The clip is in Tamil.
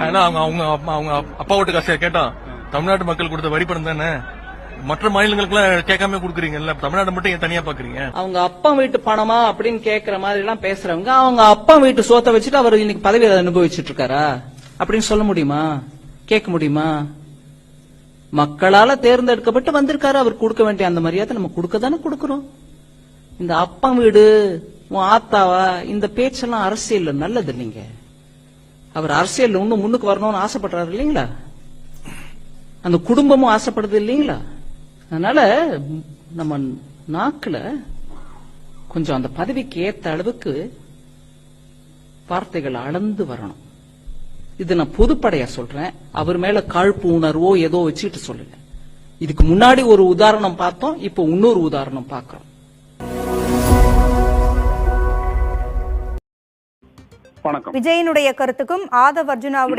ஏன்னா அவங்க அப்பா வீட்டு காசை கேட்டோம். தமிழ்நாட்டு மக்கள் கொடுத்த வரி பணம் தானே, மற்ற மாநிலங்களுக்கு எல்லாம் கேட்காம குடுக்குறீங்கல்ல, தமிழ்நாடு மட்டும் ஏன் தனியா பாக்குறீங்க? அவங்க அப்பா வீட்டு பணமா அப்படின்னு கேக்குற மாதிரி எல்லாம் பேசுறவங்க அவங்க அப்பா வீட்டு சோத்தை வச்சுட்டு அவர் இன்னைக்கு பதவி அனுபவிச்சுட்டு இருக்காரா அப்படின்னு சொல்ல முடியுமா? கேட்க முடியுமா? மக்களால தேர்ந்தெடுக்கப்பட்டு வந்திருக்காரு, அவர் கொடுக்க வேண்டிய அந்த மரியாதை நம்ம கொடுக்க தானே கொடுக்கிறோம். இந்த அப்பா வீடு உன் ஆத்தாவா இந்த பேச்செல்லாம் அரசியல் நல்லது இல்லைங்க. அவர் அரசியல் இன்னும் முன்னுக்கு வரணும்னு ஆசைப்படுறாரு இல்லீங்களா? அந்த குடும்பமும் ஆசைப்படுது இல்லீங்களா? அதனால நம்ம நாக்குல கொஞ்சம் அந்த பதவிக்கு ஏத்த அளவுக்கு வார்த்தைகள் அளந்து வரணும். இது நான் பொதுப்படையா சொல்றேன். அவர் மேல காழ்ப்பு உணர்வோ ஏதோ வச்சுட்டு சொல்லல. இதுக்கு முன்னாடி ஒரு உதாரணம் பார்த்தோம், இப்போ இன்னொரு உதாரணம் பார்க்கிறோம். வணக்கம். விஜயனுடைய கருத்துக்கும் ஆதவ் அர்ஜுனாவுடைய